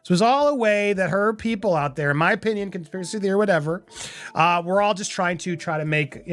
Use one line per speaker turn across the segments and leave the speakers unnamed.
So it was all a way that her people out there, in my opinion, conspiracy theory, whatever, we're all just trying to make,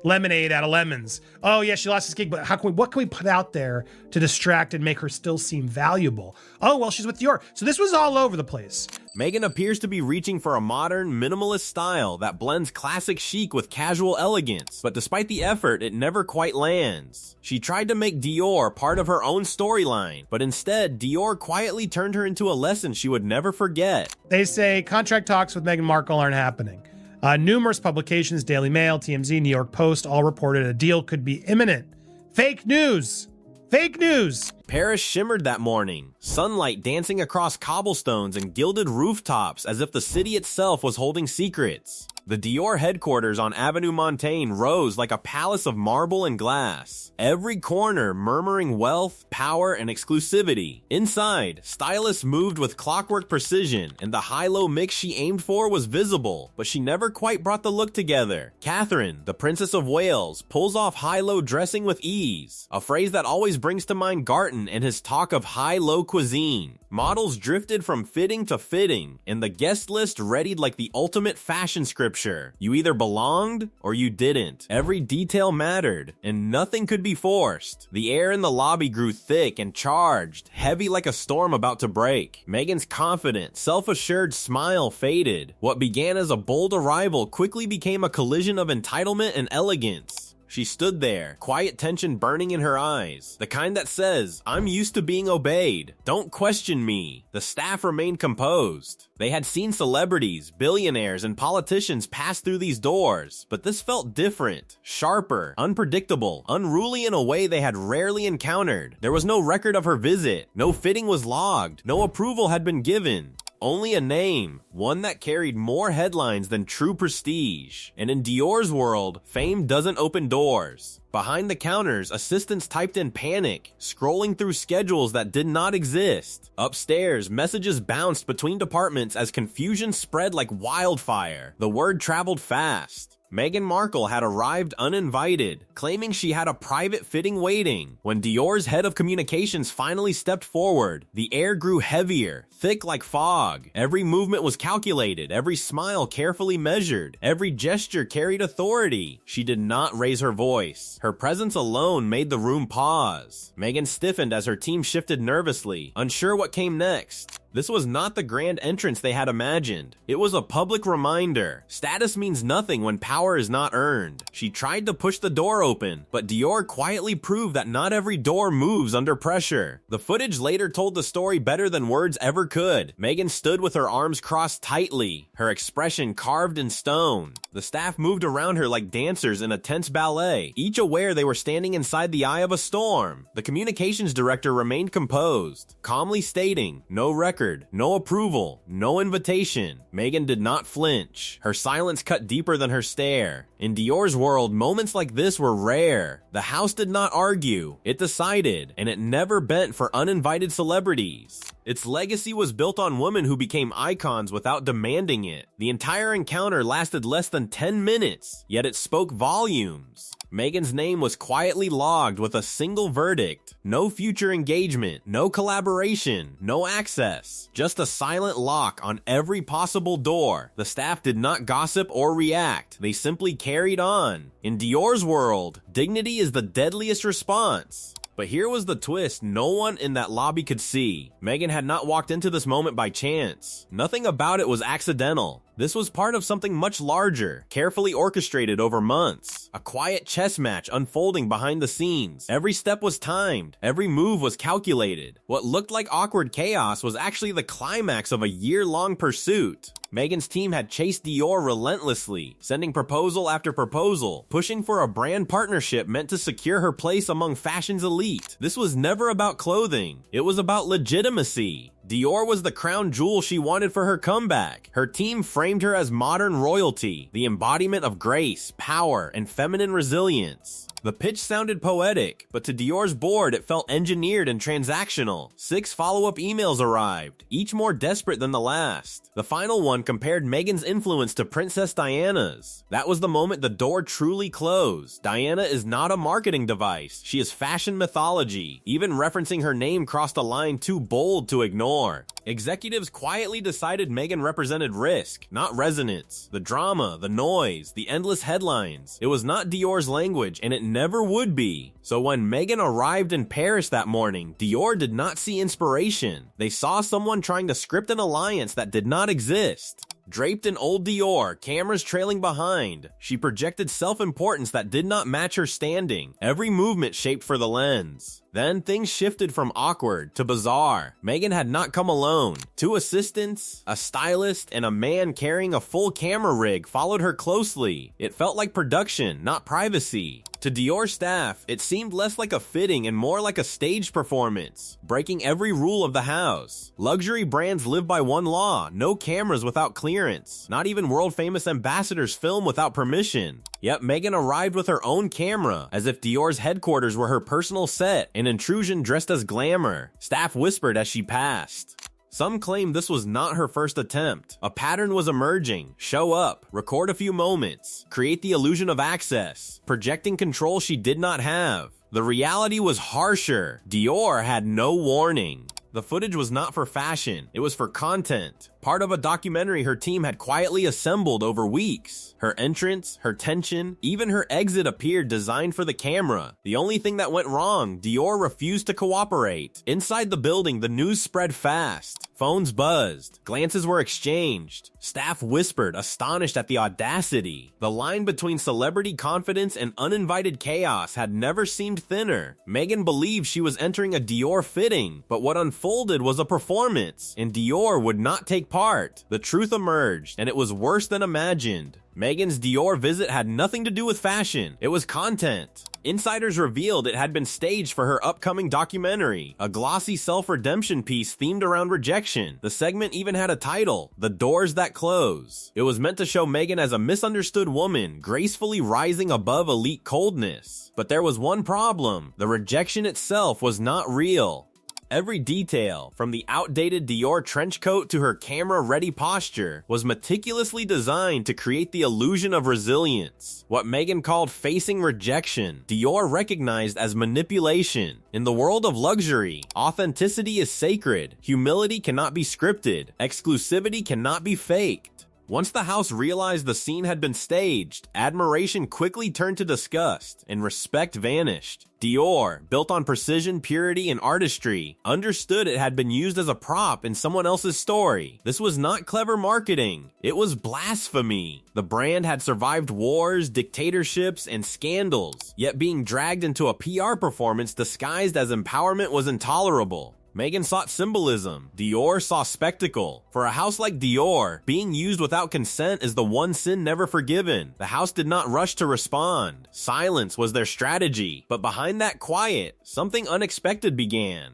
lemonade out of lemons. Oh yeah, she lost this gig, but what can we put out there to distract and make her still seem valuable? Oh, well, she's with Dior. So this was all over the place.
Meghan appears to be reaching for a modern, minimalist style that blends classic chic with casual elegance, but despite the effort, it never quite lands. She tried to make Dior part of her own storyline, but instead, Dior quietly turned her into a lesson she would never forget.
They say contract talks with Meghan Markle aren't happening. Numerous publications, Daily Mail, TMZ, New York Post, all reported a deal could be imminent. Fake news! Fake news!
Paris shimmered that morning, sunlight dancing across cobblestones and gilded rooftops as if the city itself was holding secrets. The Dior headquarters on Avenue Montaigne rose like a palace of marble and glass, every corner murmuring wealth, power, and exclusivity. Inside, stylists moved with clockwork precision, and the high-low mix she aimed for was visible, but she never quite brought the look together. Catherine, the Princess of Wales, pulls off high-low dressing with ease, a phrase that always brings to mind Garten and his talk of high-low cuisine. Models drifted from fitting to fitting, and the guest list readied like the ultimate fashion scripture. You either belonged or you didn't. Every detail mattered, and nothing could be forced. The air in the lobby grew thick and charged, heavy like a storm about to break. Meghan's confident, self-assured smile faded. What began as a bold arrival quickly became a collision of entitlement and elegance. She stood there, quiet tension burning in her eyes. The kind that says, I'm used to being obeyed. Don't question me. The staff remained composed. They had seen celebrities, billionaires, and politicians pass through these doors, but this felt different, sharper, unpredictable, unruly in a way they had rarely encountered. There was no record of her visit. No fitting was logged. No approval had been given. Only a name, one that carried more headlines than true prestige. And in Dior's world, fame doesn't open doors. Behind the counters, assistants typed in panic, scrolling through schedules that did not exist. Upstairs, messages bounced between departments as confusion spread like wildfire. The word traveled fast. Meghan Markle had arrived uninvited, claiming she had a private fitting waiting. When Dior's head of communications finally stepped forward, the air grew heavier, thick like fog. Every movement was calculated, every smile carefully measured, every gesture carried authority. She did not raise her voice. Her presence alone made the room pause. Meghan stiffened as her team shifted nervously, unsure what came next. This was not the grand entrance they had imagined. It was a public reminder. Status means nothing when power is not earned. She tried to push the door open, but Dior quietly proved that not every door moves under pressure. The footage later told the story better than words ever could. Meghan stood with her arms crossed tightly, her expression carved in stone. The staff moved around her like dancers in a tense ballet, each aware they were standing inside the eye of a storm. The communications director remained composed, calmly stating, "No record, no approval, no invitation." Meghan did not flinch. Her silence cut deeper than her stare. In Dior's world, moments like this were rare. The house did not argue, it decided, and it never bent for uninvited celebrities. Its legacy was built on women who became icons without demanding it. The entire encounter lasted less than 10 minutes, yet it spoke volumes. Meghan's name was quietly logged with a single verdict. No future engagement, no collaboration, no access. Just a silent lock on every possible door. The staff did not gossip or react. They simply carried on. In Dior's world, dignity is the deadliest response. But here was the twist no one in that lobby could see. Meghan had not walked into this moment by chance. Nothing about it was accidental. This was part of something much larger, carefully orchestrated over months. A quiet chess match unfolding behind the scenes. Every step was timed. Every move was calculated. What looked like awkward chaos was actually the climax of a year-long pursuit. Meghan's team had chased Dior relentlessly, sending proposal after proposal, pushing for a brand partnership meant to secure her place among fashion's elite. This was never about clothing. It was about legitimacy. Dior was the crown jewel she wanted for her comeback. Her team framed her as modern royalty, the embodiment of grace, power, and feminine resilience. The pitch sounded poetic, but to Dior's board it felt engineered and transactional. 6 follow-up emails arrived, each more desperate than the last. The final one compared Meghan's influence to Princess Diana's. That was the moment the door truly closed. Diana is not a marketing device. She is fashion mythology. Even referencing her name crossed a line too bold to ignore. more. Executives quietly decided Meghan represented risk, not resonance. The drama, the noise, the endless headlines. It was not Dior's language, and it never would be. So when Meghan arrived in Paris that morning, Dior did not see inspiration. They saw someone trying to script an alliance that did not exist. Draped in old Dior, cameras trailing behind, she projected self-importance that did not match her standing, every movement shaped for the lens. Then things shifted from awkward to bizarre. Meghan had not come alone. 2 assistants, a stylist, and a man carrying a full camera rig followed her closely. It felt like production, not privacy. To Dior staff, it seemed less like a fitting and more like a staged performance, breaking every rule of the house. Luxury brands live by one law: no cameras without clearance. Not even world-famous ambassadors film without permission. Yet Meghan arrived with her own camera, as if Dior's headquarters were her personal set, an intrusion dressed as glamour. Staff whispered as she passed. Some claim this was not her first attempt. A pattern was emerging. Show up, record a few moments, create the illusion of access, projecting control she did not have. The reality was harsher. Dior had no warning. The footage was not for fashion, it was for content. Part of a documentary her team had quietly assembled over weeks. Her entrance, her tension, even her exit appeared designed for the camera. The only thing that went wrong, Dior refused to cooperate. Inside the building, the news spread fast. Phones buzzed. Glances were exchanged. Staff whispered, astonished at the audacity. The line between celebrity confidence and uninvited chaos had never seemed thinner. Meghan believed she was entering a Dior fitting, but what unfolded was a performance, and Dior would not take part. The truth emerged, and it was worse than imagined. Meghan's Dior visit had nothing to do with fashion. It was content. Insiders revealed it had been staged for her upcoming documentary, a glossy self-redemption piece themed around rejection. The segment even had a title, The Doors That Close. It was meant to show Meghan as a misunderstood woman, gracefully rising above elite coldness. But there was one problem: the rejection itself was not real. Every detail, from the outdated Dior trench coat to her camera-ready posture, was meticulously designed to create the illusion of resilience. What Meghan called facing rejection, Dior recognized as manipulation. In the world of luxury, authenticity is sacred. Humility cannot be scripted. Exclusivity cannot be faked. Once the house realized the scene had been staged, admiration quickly turned to disgust, and respect vanished. Dior, built on precision, purity, and artistry, understood it had been used as a prop in someone else's story. This was not clever marketing. It was blasphemy. The brand had survived wars, dictatorships, and scandals, yet being dragged into a PR performance disguised as empowerment was intolerable. Meghan sought symbolism. Dior saw spectacle. For a house like Dior, being used without consent is the one sin never forgiven. The house did not rush to respond. Silence was their strategy. But behind that quiet, something unexpected began.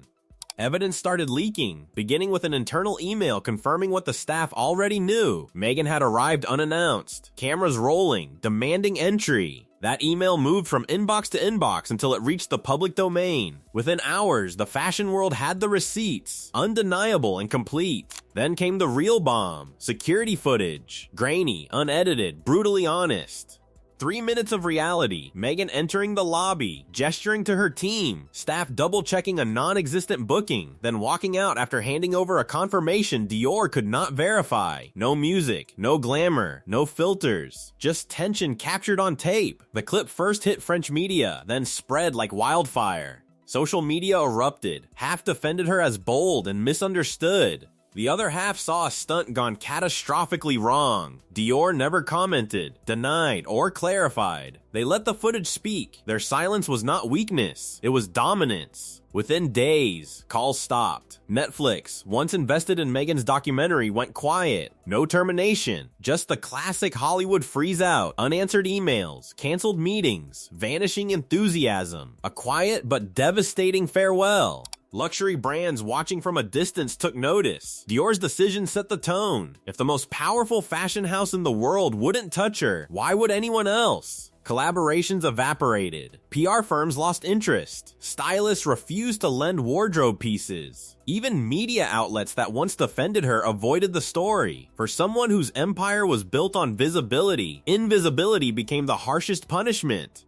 Evidence started leaking, beginning with an internal email confirming what the staff already knew. Meghan had arrived unannounced, cameras rolling, demanding entry. That email moved from inbox to inbox until it reached the public domain. Within hours, the fashion world had the receipts, undeniable and complete. Then came the real bomb, security footage, grainy, unedited, brutally honest. 3 minutes of reality, Meghan entering the lobby, gesturing to her team, staff double-checking a non-existent booking, then walking out after handing over a confirmation Dior could not verify. No music, no glamour, no filters, just tension captured on tape. The clip first hit French media, then spread like wildfire. Social media erupted, half defended her as bold and misunderstood. The other half saw a stunt gone catastrophically wrong. Dior never commented, denied, or clarified. They let the footage speak. Their silence was not weakness, it was dominance. Within days, calls stopped. Netflix, once invested in Meghan's documentary, went quiet. No termination, just the classic Hollywood freeze-out. Unanswered emails, canceled meetings, vanishing enthusiasm. A quiet but devastating farewell. Luxury brands watching from a distance took notice. Dior's decision set the tone. If the most powerful fashion house in the world wouldn't touch her, why would anyone else? Collaborations evaporated. PR firms lost interest. Stylists refused to lend wardrobe pieces. Even media outlets that once defended her avoided the story. For someone whose empire was built on visibility, invisibility became the harshest punishment.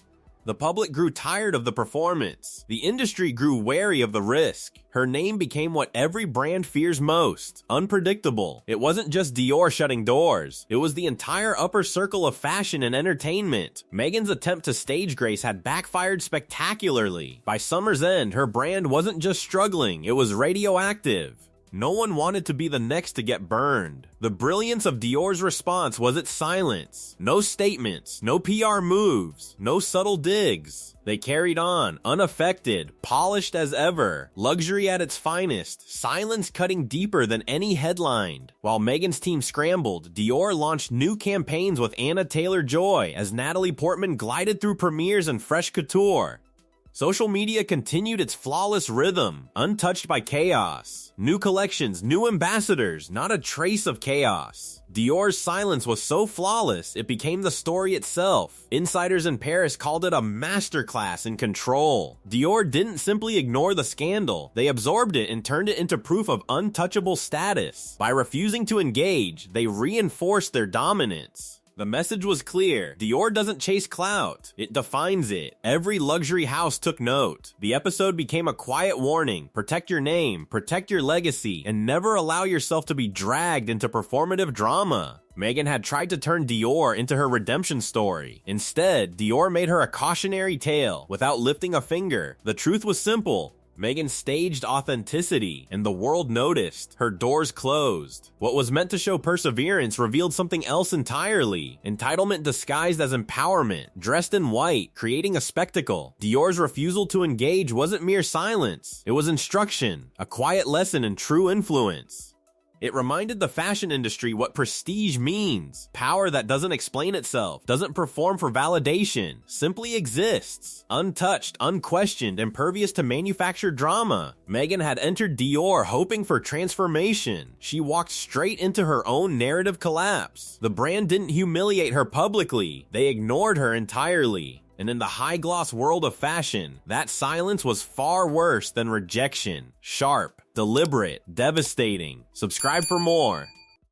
The public grew tired of the performance. The industry grew wary of the risk. Her name became what every brand fears most: unpredictable. It wasn't just Dior shutting doors. It was the entire upper circle of fashion and entertainment. Meghan's attempt to stage grace had backfired spectacularly. By summer's end, her brand wasn't just struggling, it was radioactive. No one wanted to be the next to get burned. The brilliance of Dior's response was its silence. No statements, no PR moves, no subtle digs. They carried on, unaffected, polished as ever, luxury at its finest, silence cutting deeper than any headline. While Meghan's team scrambled, Dior launched new campaigns with Anna Taylor-Joy as Natalie Portman glided through premieres and fresh couture. Social media continued its flawless rhythm, untouched by chaos. New collections, new ambassadors, not a trace of chaos. Dior's silence was so flawless, it became the story itself. Insiders in Paris called it a masterclass in control. Dior didn't simply ignore the scandal, they absorbed it and turned it into proof of untouchable status. By refusing to engage, they reinforced their dominance. The message was clear. Dior doesn't chase clout, it defines it. Every luxury house took note. The episode became a quiet warning. Protect your name, protect your legacy, and never allow yourself to be dragged into performative drama. Meghan had tried to turn Dior into her redemption story. Instead, Dior made her a cautionary tale without lifting a finger. The truth was simple. Meghan staged authenticity, and the world noticed. Her doors closed. What was meant to show perseverance revealed something else entirely. Entitlement disguised as empowerment, dressed in white, creating a spectacle. Dior's refusal to engage wasn't mere silence. It was instruction, a quiet lesson in true influence. It reminded the fashion industry what prestige means. Power that doesn't explain itself, doesn't perform for validation, simply exists. Untouched, unquestioned, impervious to manufactured drama. Meghan had entered Dior hoping for transformation. She walked straight into her own narrative collapse. The brand didn't humiliate her publicly, they ignored her entirely. And in the high-gloss world of fashion, that silence was far worse than rejection. Sharp, deliberate, devastating. Subscribe for more.